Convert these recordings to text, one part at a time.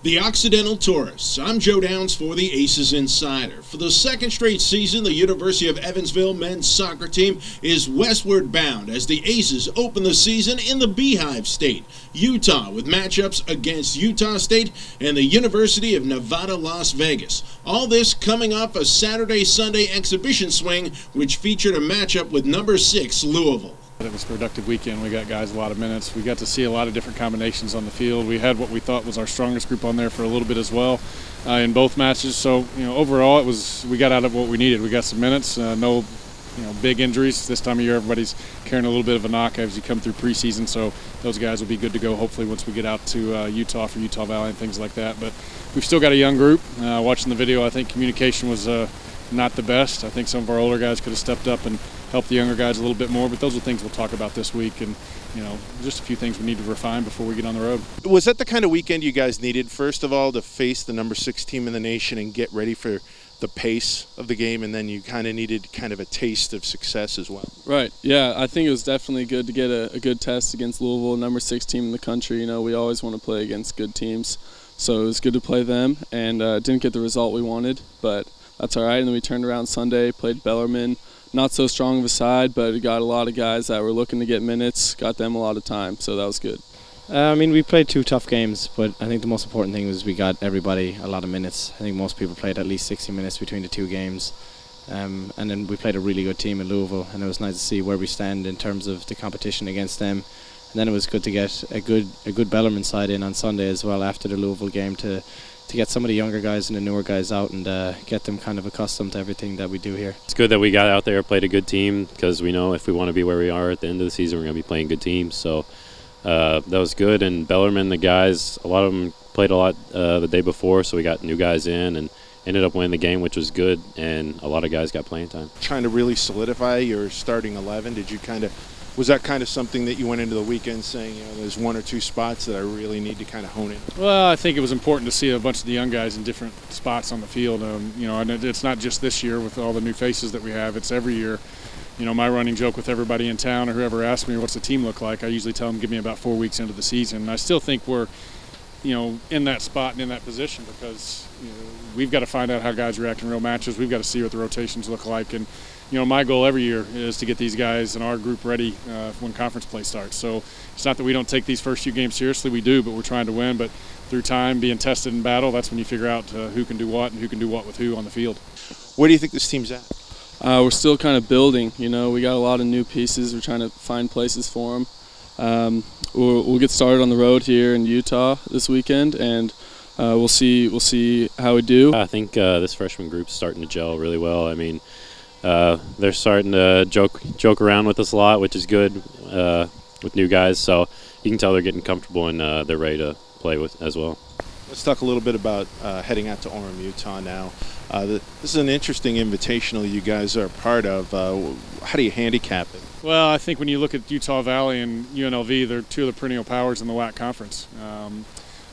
The Occidental Tourists. I'm Joe Downs for the ACES Insider. For the second straight season, the University of Evansville men's soccer team is westward bound as the ACES open the season in the Beehive State, Utah, with matchups against Utah State and the University of Nevada, Las Vegas. All this coming off a Saturday-Sunday exhibition swing, which featured a matchup with number 6 Louisville. It was a productive weekend. We got guys a lot of minutes. We got to see a lot of different combinations on the field. We had what we thought was our strongest group on there for a little bit as well in both matches. So, overall, we got out of what we needed. We got some minutes, no big injuries. This time of year, everybody's carrying a little bit of a knock as you come through preseason. So those guys will be good to go, hopefully, once we get out to Utah for Utah Valley and things like that. But we've still got a young group. Watching the video, I think communication was not the best. I think some of our older guys could have stepped up and help the younger guys a little bit more, but those are things we'll talk about this week, and just a few things we need to refine before we get on the road. Was that the kind of weekend you guys needed, first of all, to face the number 6 team in the nation and get ready for the pace of the game, and then you kind of needed kind of a taste of success as well? Right, yeah, I think it was definitely good to get a good test against Louisville, number 6 team in the country. We always want to play against good teams, so it was good to play them, and didn't get the result we wanted, but that's all right. And then we turned around Sunday, played Bellarmine. Not so strong of a side, but we got a lot of guys that were looking to get minutes, got them a lot of time, so that was good. We played 2 tough games, but I think the most important thing was we got everybody a lot of minutes. I think most people played at least 60 minutes between the 2 games. And then we played a really good team in Louisville, and it was nice to see where we stand in terms of the competition against them. And then it was good to get a good Bellarmine side in on Sunday as well after the Louisville game to get some of the younger guys and the newer guys out and get them kind of accustomed to everything that we do here. It's good that we got out there, played a good team, because we know if we want to be where we are at the end of the season, we're going to be playing good teams. So that was good. And Bellarmine, the guys, a lot of them played a lot the day before, so we got new guys in and ended up winning the game, which was good, and a lot of guys got playing time. Trying to really solidify your starting 11, was that kind of something that you went into the weekend saying, there's 1 or 2 spots that I really need to kind of hone in? Well, I think it was important to see a bunch of the young guys in different spots on the field. And it's not just this year with all the new faces that we have. It's every year. My running joke with everybody in town or whoever asks me what's the team look like, I usually tell them give me about 4 weeks into the season. And I still think we're in that spot and in that position because we've got to find out how guys react in real matches. We've got to see what the rotations look like. And my goal every year is to get these guys in our group ready when conference play starts. So it's not that we don't take these first few games seriously. We do, but we're trying to win. But through time, being tested in battle, that's when you figure out who can do what and who can do what with who on the field. Where do you think this team's at? We're still kind of building. We got a lot of new pieces. We're trying to find places for them. We'll get started on the road here in Utah this weekend, and we'll see how we do. I think this freshman group's starting to gel really well. They're starting to joke around with us a lot, which is good with new guys. So you can tell they're getting comfortable and they're ready to play with as well. Let's talk a little bit about heading out to Orem, Utah now. This is an interesting invitational you guys are a part of. How do you handicap it? Well, I think when you look at Utah Valley and UNLV, they're 2 of the perennial powers in the WAC conference.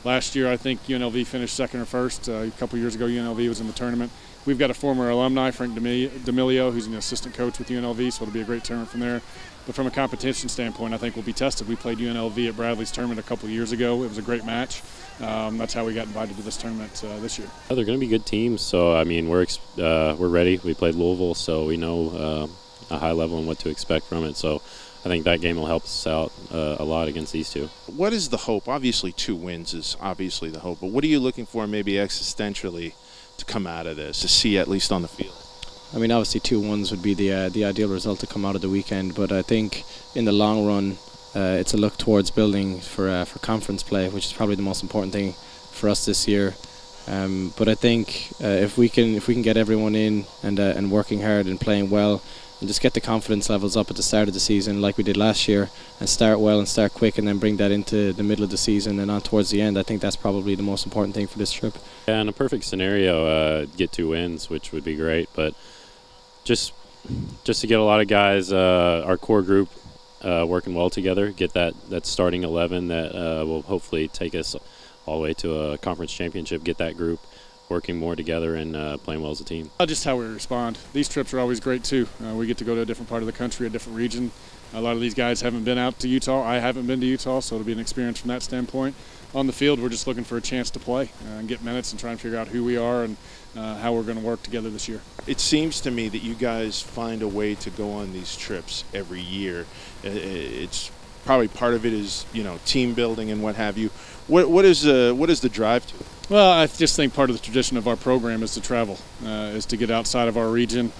Last year, I think UNLV finished 2nd or 1st. A couple years ago, UNLV was in the tournament. We've got a former alumni, Frank D'Amelio, who's an assistant coach with UNLV, so it'll be a great tournament from there. But from a competition standpoint, I think we'll be tested. We played UNLV at Bradley's tournament a couple of years ago. It was a great match. That's how we got invited to this tournament this year. They're going to be good teams, so we're ready. We played Louisville, so we know a high level and what to expect from it. So I think that game will help us out a lot against these 2. What is the hope? Obviously 2 wins is obviously the hope, but what are you looking for maybe existentially to come out of this, to see at least on the field? Obviously 2 wins would be the ideal result to come out of the weekend, but I think in the long run it's a look towards building for conference play, which is probably the most important thing for us this year. But I think if we can get everyone in and working hard and playing well, and just get the confidence levels up at the start of the season like we did last year, and start well and start quick, and then bring that into the middle of the season and on towards the end, I think that's probably the most important thing for this trip. Yeah, in a perfect scenario, get 2 wins, which would be great, but just to get a lot of guys, our core group, working well together, get that starting 11 that will hopefully take us all the way to a conference championship, get that group working more together and playing well as a team. Just how we respond. These trips are always great too. We get to go to a different part of the country, a different region, A lot of these guys haven't been out to Utah. I haven't been to Utah, so it'll be an experience from that standpoint. On the field, we're just looking for a chance to play and get minutes and try and figure out who we are and how we're going to work together this year. It seems to me that you guys find a way to go on these trips every year. It's probably part of it is, you know, team building and what have you. What is the drive to? Well, I just think part of the tradition of our program is to travel, is to get outside of our region,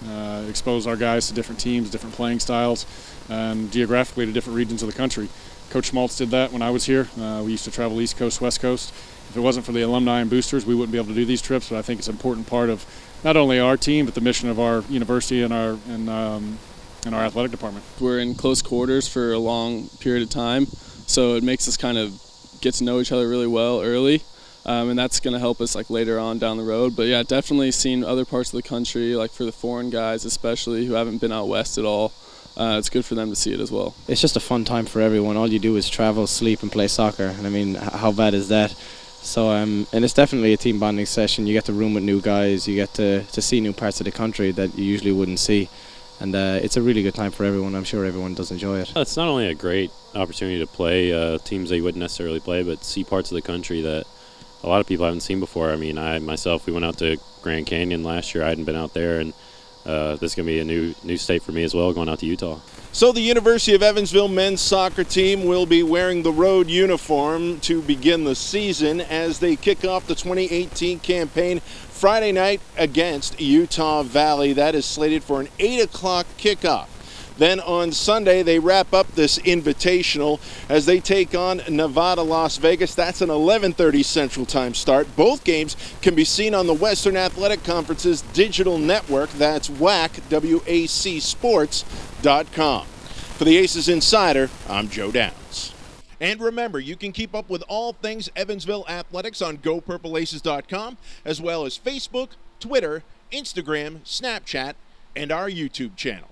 expose our guys to different teams, different playing styles, and geographically to different regions of the country. Coach Schmaltz did that when I was here. We used to travel East Coast, West Coast. If it wasn't for the alumni and boosters, we wouldn't be able to do these trips, but I think it's an important part of not only our team, but the mission of our university and our athletic department. We're in close quarters for a long period of time, so it makes us kind of get to know each other really well early. And that's going to help us like later on down the road. But yeah, definitely seen other parts of the country, like for the foreign guys especially who haven't been out west at all. It's good for them to see it as well. It's just a fun time for everyone. All you do is travel, sleep and play soccer, and I mean, how bad is that? So and it's definitely a team bonding session. You get to room with new guys, you get to see new parts of the country that you usually wouldn't see, and it's a really good time for everyone. I'm sure everyone does enjoy it. It's not only a great opportunity to play teams that you wouldn't necessarily play, but see parts of the country that a lot of people haven't seen before. I mean, we went out to Grand Canyon last year. I hadn't been out there, and this is going to be a new state for me as well, going out to Utah. So the University of Evansville men's soccer team will be wearing the road uniform to begin the season as they kick off the 2018 campaign Friday night against Utah Valley. That is slated for an 8 o'clock kickoff. Then on Sunday, they wrap up this invitational as they take on Nevada, Las Vegas. That's an 11:30 Central Time start. Both games can be seen on the Western Athletic Conference's digital network. That's WAC, WACsports.com. For the Aces Insider, I'm Joe Downs. And remember, you can keep up with all things Evansville athletics on GoPurpleAces.com, as well as Facebook, Twitter, Instagram, Snapchat, and our YouTube channel.